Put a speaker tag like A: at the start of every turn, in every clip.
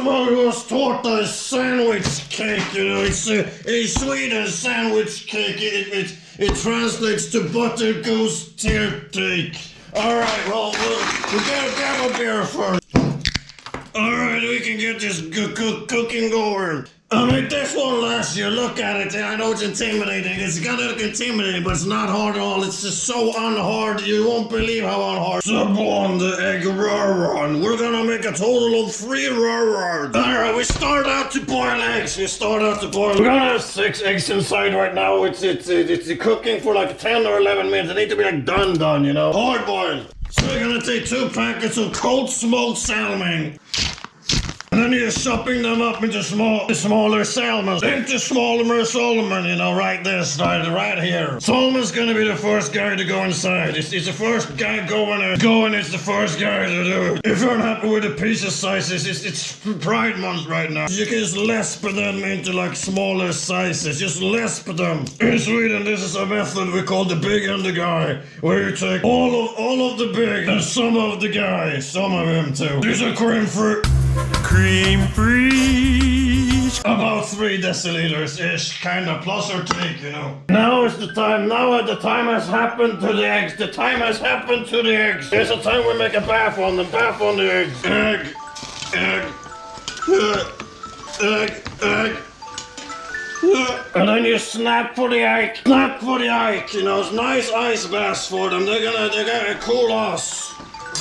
A: Smörgåstårta sandwich cake, you know, it's a Swedish sandwich cake. It translates to butter goose tear cake. Alright, well, we gotta grab a beer first. Alright, we can get this cooking going. I mean, this won't last you. Look at it. I know it's intimidating. It's gonna look intimidating, but it's not hard at all. It's just so unhard. You won't believe how unhard. Sub on the egg run. We're gonna make a total of 3 run. Alright, we start out to boil eggs. We're gonna have 6 eggs inside right now. It's cooking for like 10 or 11 minutes. It need to be like done, you know. Hard boiled. So we're gonna take 2 packets of cold smoked salmon. And then you're chopping them up into smaller salmons. Into smaller salmon, you know, right here. Salmon's gonna be the first guy to go inside. It's the first guy going, it's the first guy to do it. If you're unhappy with the piece of sizes, it's Pride Month right now. You can just lesp them into like smaller sizes. Just lesp them. In Sweden, this is a method we call the big and the guy, where you take all of the big and some of the guy, some of him too. These are cream-free. About 3 deciliters-ish, kinda, plus or take, you know. Now is the time. Now the time has happened to the eggs. The time has happened to the eggs. There's a time we make a bath on them. Bath on the eggs. Egg. And then you snap for the egg. You know, it's nice ice baths for them. They're gonna cool us.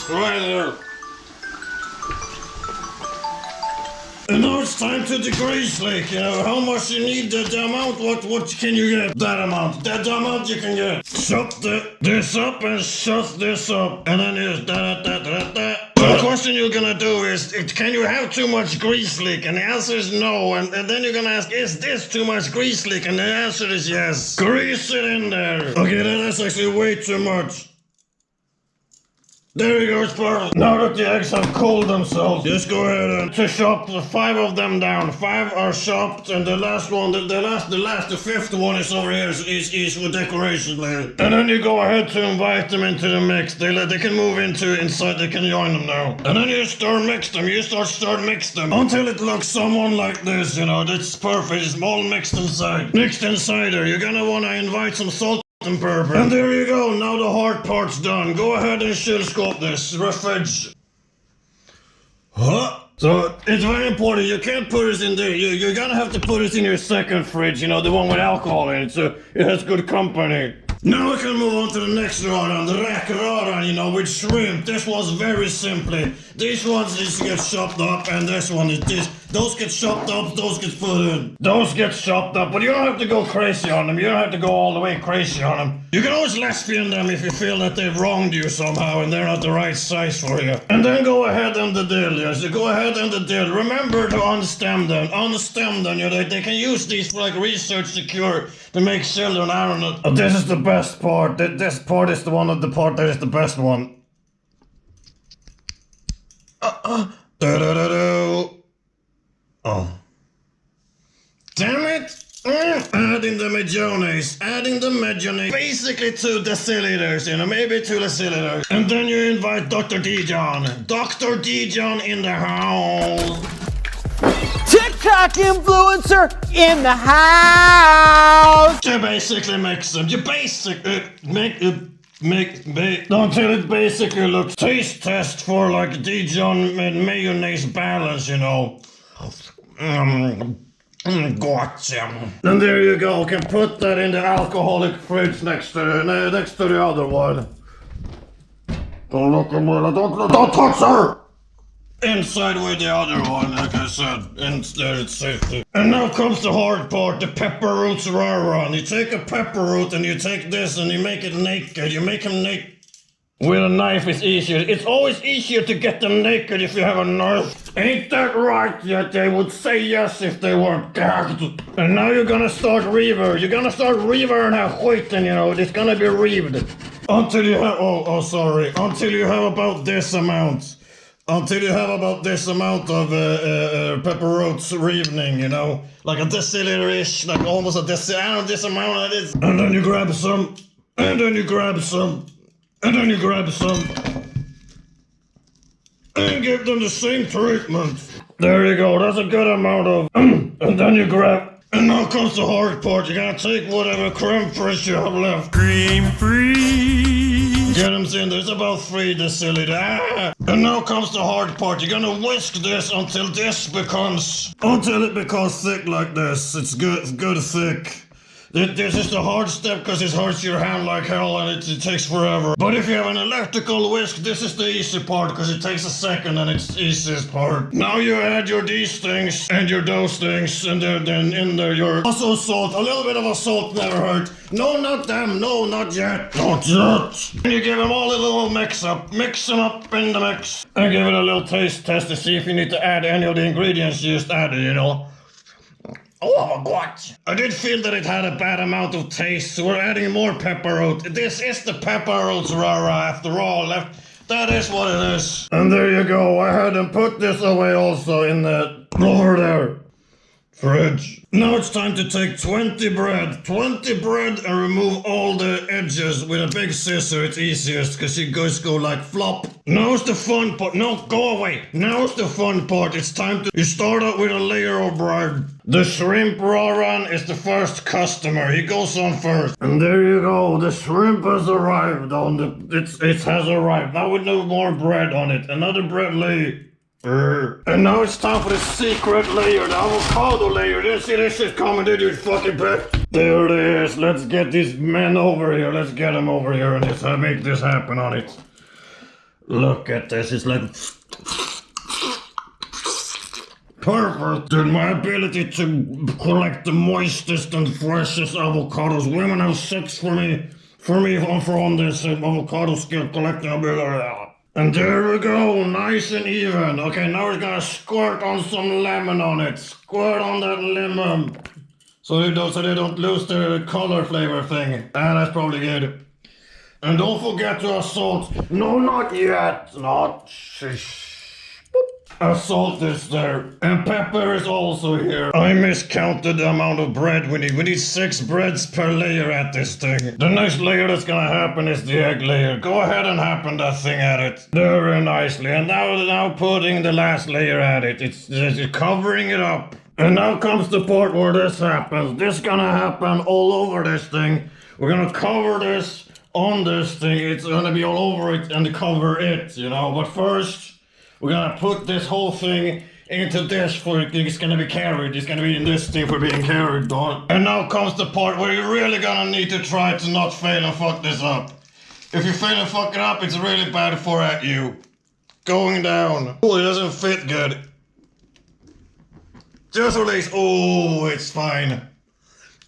A: Right there. And now it's time to the grease lake, you know, how much you need, the amount, what can you get? That amount you can get. Shut this up and shut this up. And then there's The question you're gonna do is, can you have too much grease leak? And the answer is no, and then you're gonna ask, is this too much grease leak? And the answer is yes. Grease it in there. Okay, that's actually way too much. There you go, it's perfect. Now that the eggs have cooled themselves, just go ahead and to chop the 5 of them down. 5 are chopped, and the last one, the 5th one is over here, is for decoration later. And then you go ahead to invite them into the mix. They can move inside, they can join them now. And then you start mix them, until it looks someone like this, you know, that's perfect. It's all mixed inside. Mixed inside there, you're gonna wanna invite some salt and pepper. And there you go, now the hard part's done. Go ahead and scope this. Refrigerator. Huh? So, it's very important, you can't put it in there. You're gonna have to put it in your second fridge, you know, the one with alcohol in it, so it has good company. Now we can move on to the next radan, the räkradan, you know, with shrimp. This one's very simply. These ones just get chopped up, and this one is this. Those get chopped up, those get put in. Those get chopped up, but you don't have to go crazy on them. You don't have to go all the way crazy on them. You can always lesbian them if you feel that they've wronged you somehow and they're not the right size for you. And then go ahead and the dill, yes. Go ahead and the dill. Remember to unstem them. Unstem them, you know, they can use these for like research to cure, to make children, I don't know. Oh, this is the best part. This part is the one of the part that is the best one. Oh. Damn it! Adding the mayonnaise. Basically 2 deciliters, you know, maybe 2 deciliters. And then you invite Dr. Dijon. Dr. Dijon in the house.
B: TikTok influencer in the house!
A: You basically mix them. You basically make until it basically looks taste test for like Dijon and mayonnaise balance, you know. Gotcha. And there you go. Can put that in the alcoholic fridge next to the other one. Don't look at me. Don't touch her. Inside with the other one, like I said, instead it's safety. And now comes the hard part, the pepper roots run. You take a pepper root and you take this and you make it naked. You make him naked. With a knife it's easier. It's always easier to get them naked if you have a knife. Ain't that right? Yet they would say yes if they weren't gagged. And now you're gonna start reaver. You're gonna start reaver and have skiten, you know. It's gonna be reaved. Until you have, until you have about this amount. Until you have about this amount of pepper roots reavening, you know? Like a deciliter-ish, like almost a deciliter. I don't know this amount it is. And then you grab some. And then you grab some. And then you grab some. and give them the same treatment. There you go, that's a good amount of and then you grab. And now comes the hard part. You're gonna take whatever creme fraiche you have left. Creme fraiche. Get them in. There's about 3 deciliter. Ah. And now comes the hard part. You're gonna whisk this until it becomes thick like this. It's good thick. This is the hard step because it hurts your hand like hell and it takes forever. But if you have an electrical whisk, this is the easy part because it takes a second and it's the easiest part. Now you add these things and those things and then in there your also salt. A little bit of a salt never hurt. No, not them. No, not yet. Not yet. And you give them all a little mix up. Mix them up in the mix. And give it a little taste test to see if you need to add any of the ingredients you just added, you know. Oh my god! I did feel that it had a bad amount of taste, so we're adding more pepper root. This is the pepper roots rara after all. That is what it is. And there you go. I had them put this away also in the over there. Fridge. Now it's time to take 20 bread and remove all the edges with a big scissor. It's easiest because you guys go like flop. Now's the fun part. No, go away. Now's the fun part. It's time to, you start out with a layer of bread. The shrimp Roran is the first customer. He goes on first. And there you go. The shrimp has arrived it has arrived. Now we need more bread on it. Another bread layer. And now it's time for the secret layer, the avocado layer. Didn't see this shit coming, did you fucking bitch? There it is. Let's get these men over here. Let's get them over here and just make this happen on it. Look at this. It's like perfect. Dude, my ability to collect the moistest and freshest avocados. Women have sex for me on this avocado skill collecting ability. And there we go, nice and even. Okay, now we're gonna squirt on some lemon on it. Squirt on that lemon. So they don't lose their color flavor thing. Ah, that's probably good. And don't forget to salt. No, not yet. Not. Salt is there. And pepper is also here. I miscounted the amount of bread we need. We need 6 breads per layer at this thing. The next layer that's gonna happen is the egg layer. Go ahead and happen that thing at it. Very nicely. And now putting the last layer at it. It's covering it up. And now comes the part where this happens. This is gonna happen all over this thing. We're gonna cover this on this thing. It's gonna be all over it and cover it, you know. But first, we're gonna put this whole thing into this for it's gonna be carried. It's gonna be in this thing for being carried, dog. And now comes the part where you're really gonna need to try to not fail and fuck this up. If you fail and fuck it up, it's really bad for you. Going down. Oh, it doesn't fit good. Just release. Oh, it's fine.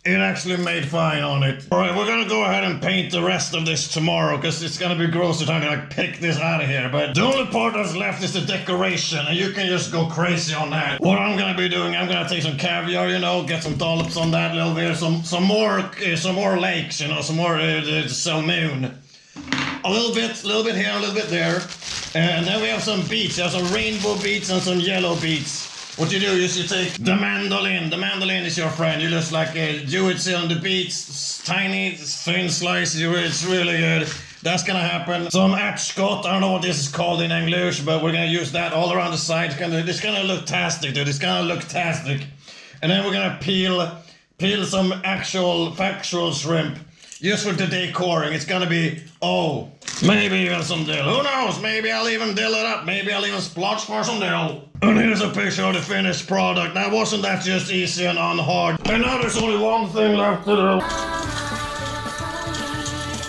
A: It actually made fine on it. Alright, we're gonna go ahead and paint the rest of this tomorrow because it's gonna be gross to try to like pick this out of here. But the only part that's left is the decoration and you can just go crazy on that. What I'm gonna be doing, I'm gonna take some caviar, you know, get some dollops on that a little bit, some more lakes, you know, some more salmon. A little bit here, a little bit there. And then we have some beets. There's some rainbow beets and some yellow beets. What you do is you take the mandolin. The mandolin is your friend. You just like do it on the beets, tiny, thin slices. It's really good. That's gonna happen. Some atskott. I don't know what this is called in English, but we're gonna use that all around the side. It's gonna look tastic, dude. It's gonna look tastic. And then we're gonna peel some factual shrimp. Just for the decoring. It's gonna be, maybe even some dill. Who knows? Maybe I'll even dill it up. Maybe I'll even splotch for some dill. And here's a picture of the finished product. Now, wasn't that just easy and unhard? And now there's only one thing left to do.